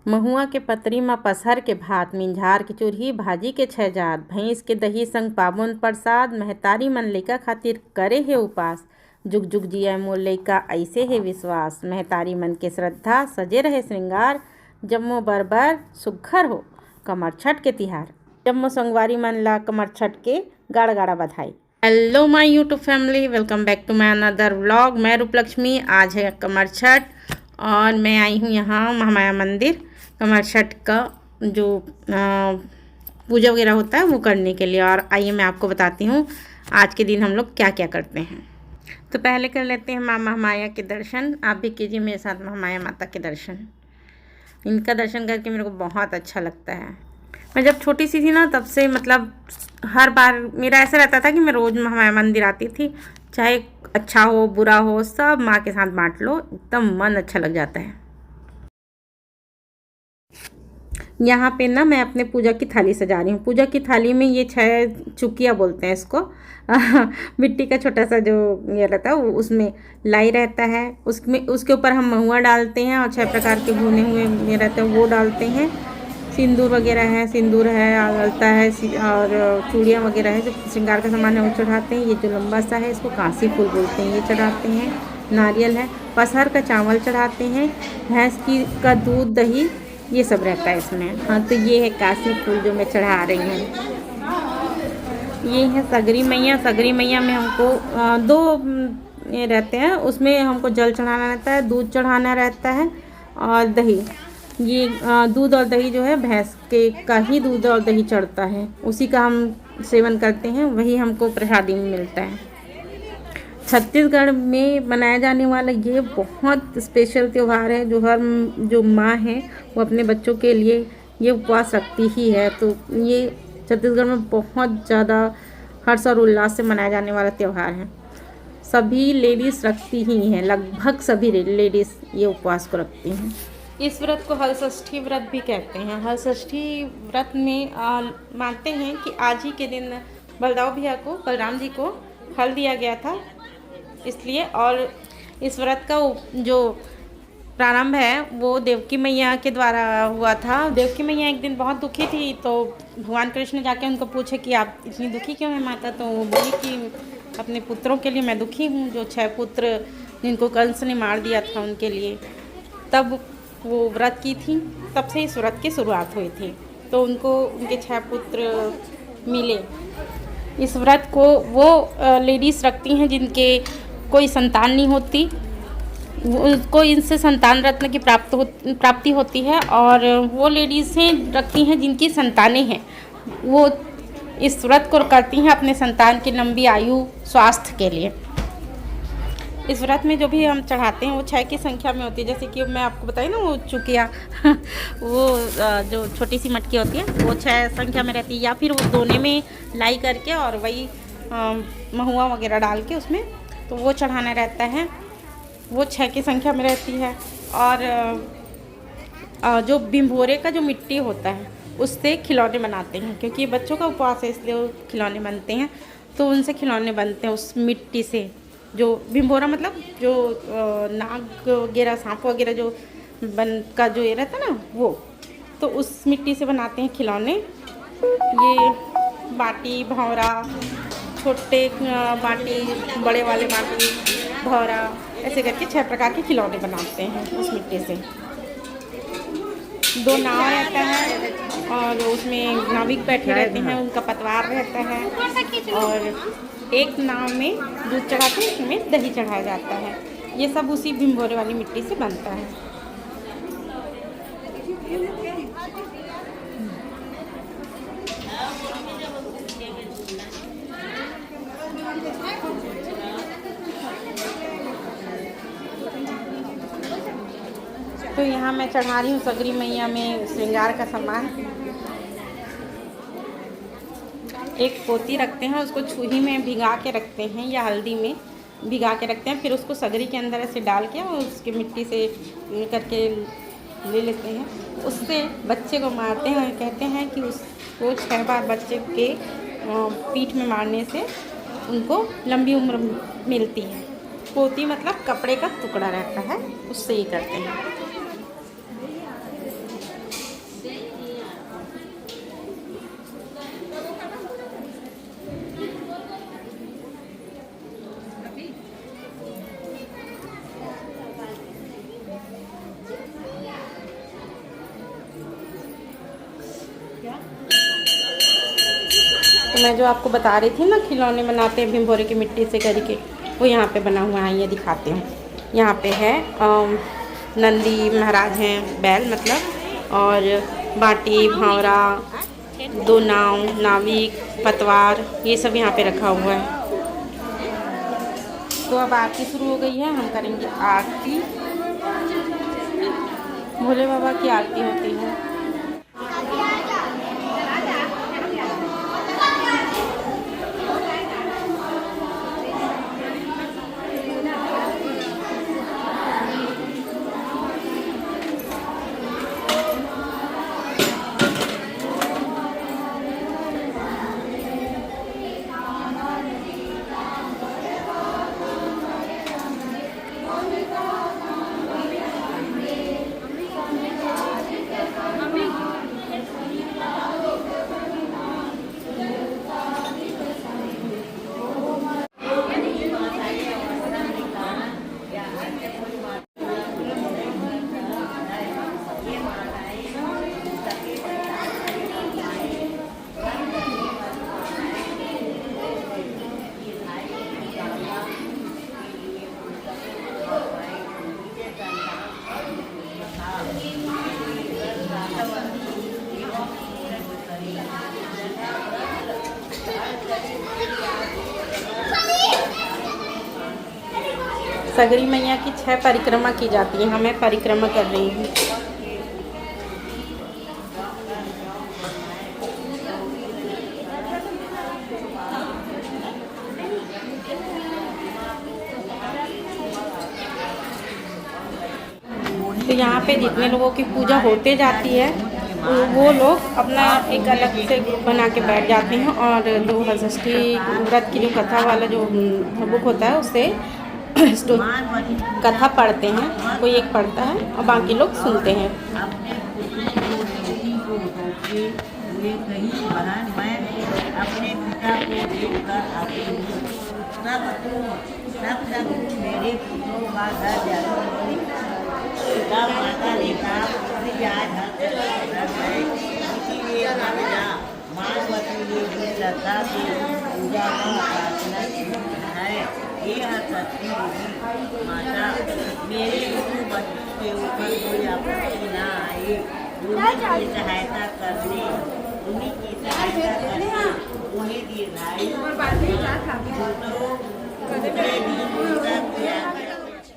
महुआ के पतरी म पसहर के भात, मिंझार के चुरही, भाजी के 6 जात, भैंस के दही संग पाबुन परसाद, महतारी मन लइका खातिर करे हे उपास। जुग जुग जिया मोर लइका अइसे हे विश्वास, महतारी मन के श्रद्धा सजे रहे श्रृंगार, जम्मो बर सुग्घर हो कमर छठ के तिहार। जम्मो संगवारी मन ला कमर छठ के गाड़ा गाड़ा बधाई। Hello my YouTube family, welcome back to my another vlog. मैं रूपलक्ष्मी। आज है कमर छठ और मैं आई हूँ यहाँ महामाया मंदिर कमर छठ का जो पूजा वगैरह होता है वो करने के लिए। और आइए मैं आपको बताती हूँ आज के दिन हम लोग क्या क्या करते हैं। तो पहले कर लेते हैं माँ महामाया के दर्शन। आप भी कीजिए मेरे साथ महामाया माता के दर्शन। इनका दर्शन करके मेरे को बहुत अच्छा लगता है। मैं जब छोटी सी थी ना तब से मतलब हर बार मेरा ऐसा रहता था कि मैं रोज़ महामाया मंदिर आती थी, चाहे अच्छा हो बुरा हो सब माँ के साथ बांट लो, एकदम मन अच्छा लग जाता है। यहाँ पे ना मैं अपने पूजा की थाली सजा रही हूँ। पूजा की थाली में ये 6 चुकिया बोलते हैं इसको मिट्टी का छोटा सा जो ये रहता है उसमें लाई रहता है, उसमें उसके ऊपर हम महुआ डालते हैं और 6 प्रकार के भुने हुए ये रहते हैं वो डालते हैं। सिंदूर वगैरह है, सिंदूर है, अलता है और चूड़ियाँ वगैरह है, जो श्रृंगार का सामान है वो चढ़ाते हैं। ये जो लंबा सा है इसको कांसी फूल बोलते हैं, ये चढ़ाते हैं। नारियल है, पसहर का चावल चढ़ाते हैं, भैंस की का दूध दही ये सब रहता है इसमें। हाँ, तो ये है काशी फूल जो मैं चढ़ा रही हूँ। ये है सगरी मैया। सगरी मैया में हमको 2 ये रहते हैं, उसमें हमको जल चढ़ाना रहता है, दूध चढ़ाना रहता है और दही। ये दूध और दही जो है भैंस के का ही दूध और दही चढ़ता है, उसी का हम सेवन करते हैं, वही हमको प्रसादी में मिलता है। छत्तीसगढ़ में मनाया जाने वाला ये बहुत स्पेशल त्यौहार है जो माँ है वो अपने बच्चों के लिए ये उपवास रखती ही है। तो ये छत्तीसगढ़ में बहुत ज़्यादा हर्ष और उल्लास से मनाया जाने वाला त्यौहार है। सभी लेडीज़ रखती ही हैं, लगभग सभी लेडीज़ ये उपवास को रखती हैं। इस व्रत को हलषष्ठी व्रत भी कहते हैं। हलषष्ठी व्रत में मानते हैं कि आज ही के दिन बलदाऊ भैया को, बलराम जी को हल दिया गया था इसलिए। और इस व्रत का जो प्रारंभ है वो देवकी मैया के द्वारा हुआ था। देवकी मैया एक दिन बहुत दुखी थी, तो भगवान कृष्ण जाके उनको पूछे कि आप इतनी दुखी क्यों हैं माता। तो वो बोली कि अपने पुत्रों के लिए मैं दुखी हूँ, जो 6 पुत्र जिनको कंस ने मार दिया था उनके लिए। तब वो व्रत की थी, तब से इस व्रत की शुरुआत हुई थी। तो उनको उनके 6 पुत्र मिले। इस व्रत को वो लेडीज़ रखती हैं जिनके कोई संतान नहीं होती, उनको इनसे संतान रत्न की प्राप्ति होती है। और वो लेडीज़ें रखती हैं जिनकी संतानें हैं, वो इस व्रत को करती हैं अपने संतान की लंबी आयु स्वास्थ्य के लिए। इस व्रत में जो भी हम चढ़ाते हैं वो 6 की संख्या में होती है। जैसे कि मैं आपको बताई ना वो चुकिया वो जो छोटी सी मटकी होती है वो 6 संख्या में रहती है, या फिर वो दोने में लाई करके और वही महुआ वगैरह डाल के उसमें तो वो चढ़ाना रहता है। वो 6 की संख्या में रहती है। और जो भिंभोरे का जो मिट्टी होता है उससे खिलौने बनाते हैं, क्योंकि बच्चों का उपवास है इसलिए वो खिलौने बनते हैं। तो उनसे खिलौने बनते हैं उस मिट्टी से। जो भिंभोरा मतलब जो नाग वगैरह सांप वगैरह जो का जो ये रहता है ना वो, तो उस मिट्टी से बनाते हैं खिलौने। ये बाटी भौरा, छोटे बाटी, बड़े वाले बाटी, भौरा, ऐसे करके 6 प्रकार के खिलौने बनाते हैं उस मिट्टी से। 2 नाव रहता है और उसमें नाविक बैठे रहते हैं, उनका पतवार रहता है। और एक नाव में दूध चढ़ाते हैं, उसमें दही चढ़ाया जाता है। ये सब उसी भिंभोरे वाली मिट्टी से बनता है। तो यहाँ मैं चढ़ा रही हूँ सगरी मैया में श्रृंगार का सामान। एक पोती रखते हैं, उसको छूही में भिगा के रखते हैं या हल्दी में भिगा के रखते हैं, फिर उसको सगरी के अंदर ऐसे डाल के और उसके मिट्टी से करके ले लेते हैं। उससे बच्चे को मारते हैं। कहते हैं कि उसको 6 बार बच्चे के पीठ में मारने से उनको लंबी उम्र मिलती है। पोती मतलब कपड़े का टुकड़ा रहता है, उससे ही करते हैं। मैं जो आपको बता रही थी ना खिलौने बनाते हैं भिंभोरे की मिट्टी से करके, वो यहाँ पे बना हुआ है। ये दिखाते हूँ। यहाँ पे है नंदी महाराज हैं, बैल मतलब, और बाटी, भावरा, 2 नाव, नाविक, पतवार, ये सब यहाँ पे रखा हुआ है। तो अब आरती शुरू हो गई है, हम करेंगे आरती। भोले बाबा की आरती होती है। सगरी मैया की 6 परिक्रमा की जाती है। मैं परिक्रमा कर रही हूँ। तो यहाँ पे जितने लोगों की पूजा होते जाती है वो लोग अपना एक अलग से बना के बैठ जाते हैं, और 2 षष्ठी व्रत की जो कथा वाला जो बुक होता है उससे कथा पढ़ते हैं। कोई एक पढ़ता है और बाकी लोग सुनते हैं। अपने पिता को देखकर आती हूँ, तब मेरे पुत्रों का घर जाती। तब माता ने कहा कि आज है, इसीलिए मानवती ने भी श्रद्धा की पूजा का प्रार्थना है। ये सच्ची माता, मेरे गुरु बच्चों के ऊपर कोई आपत्ति न आई। उन्हीं की सहायता करने, उन्हीं की सहायता करने, उन्हीं की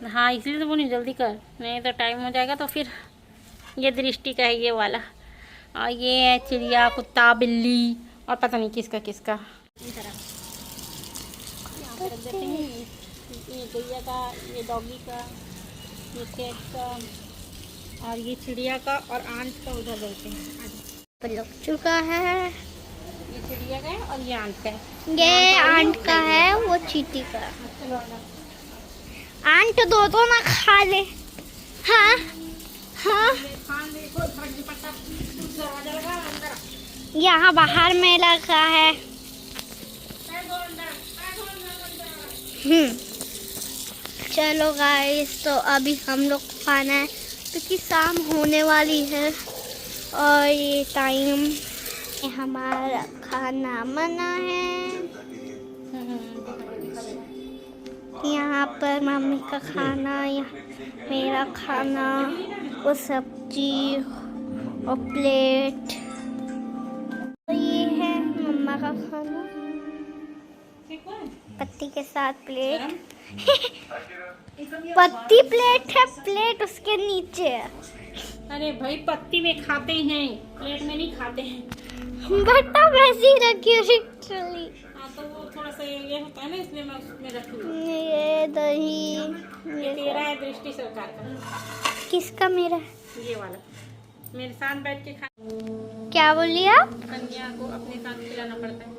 हाँ, इसलिए तो बोली जल्दी कर, नहीं तो टाइम हो जाएगा। तो फिर ये दृष्टि का है ये वाला, और ये है चिड़िया, कुत्ता, बिल्ली, और पता नहीं किसका किसका। ये गैया का, ये डॉगी का, ये कैट का, और ये चिड़िया का, और आंट का उधर रहते हैं। लग चुका है। ये चिड़िया का है और ये आंट का है। ये आंट का है, वो चींटी का। आंट दो ना खा ले। हाँ हाँ, यहाँ बाहर में लगा है। चलो गाइस, तो अभी हम लोग खाना है क्योंकि शाम होने वाली है, और ये टाइम हमारा खाना बना है। यहाँ पर मम्मी का खाना, यहाँ मेरा खाना, वो सब्जी और प्लेट। तो ये है मम्मा का खाना, पत्ती के साथ प्लेट। पत्ती प्लेट है, प्लेट उसके नीचे है। अरे भाई, पत्ती में खाते हैं, प्लेट में नहीं खाते हैं। बट्टा वैसे ही रखी लिटरली। हाँ, तो वो थोड़ा सा ये होता है ना, इसलिए मैं उसमें रखी। ये दही, ये तेरा है दृष्टि सरकार का। किसका? मेरा। ये वाला मेरे साथ बैठ के खा। क्या बोली आप? कन्या को अपने साथ खिलाना पड़ता है।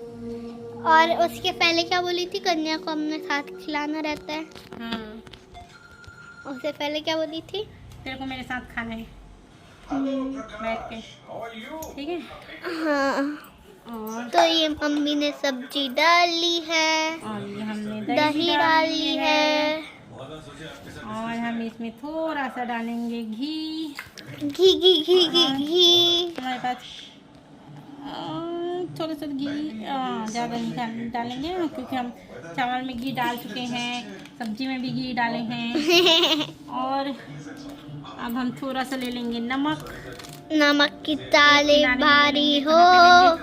और उसके पहले क्या बोली थी? कन्या को अपने साथ खिलाना रहता है। हाँ, उससे पहले क्या बोली थी? तेरे को मेरे साथ खाना है बैठ के, ठीक है? हाँ। और तो ये मम्मी ने सब्जी डाली है, और ये हमने दही डाली है, और हम इसमें थोड़ा सा डालेंगे घी। घी घी घी घी घी। हमारे पास थोड़ा सा घी ज़्यादा नहीं डालेंगे क्योंकि हम चावल में घी डाल चुके हैं, सब्जी में भी घी डाले हैं। और अब हम थोड़ा सा ले लेंगे नमक। नमक की ताली भारी हो,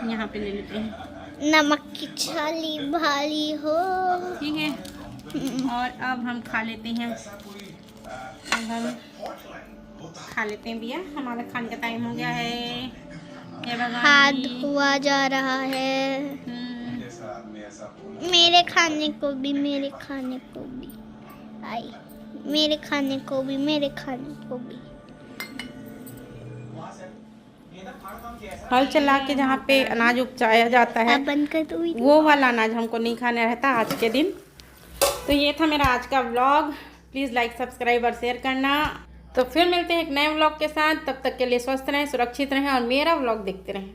यहाँ पे ले लेते हैं। नमक की छाली भारी हो। ठीक है, और अब हम खा लेते हैं। अब हम खा लेते हैं भैया, हमारा खाने का टाइम हो गया है। हाथ धोआ जा रहा है। मेरे खाने को भी, मेरे खाने को भी, आई मेरे खाने को भी, मेरे खाने को भी। हल चला के जहाँ पे अनाज उपजाया जाता है, अब बंद कर दो। वो वाला अनाज हमको नहीं खाना रहता आज के दिन। तो ये था मेरा आज का व्लॉग। प्लीज़ लाइक, सब्सक्राइब और शेयर करना। तो फिर मिलते हैं एक नए व्लॉग के साथ। तब तक के लिए स्वस्थ रहें, सुरक्षित रहें और मेरा व्लॉग देखते रहें।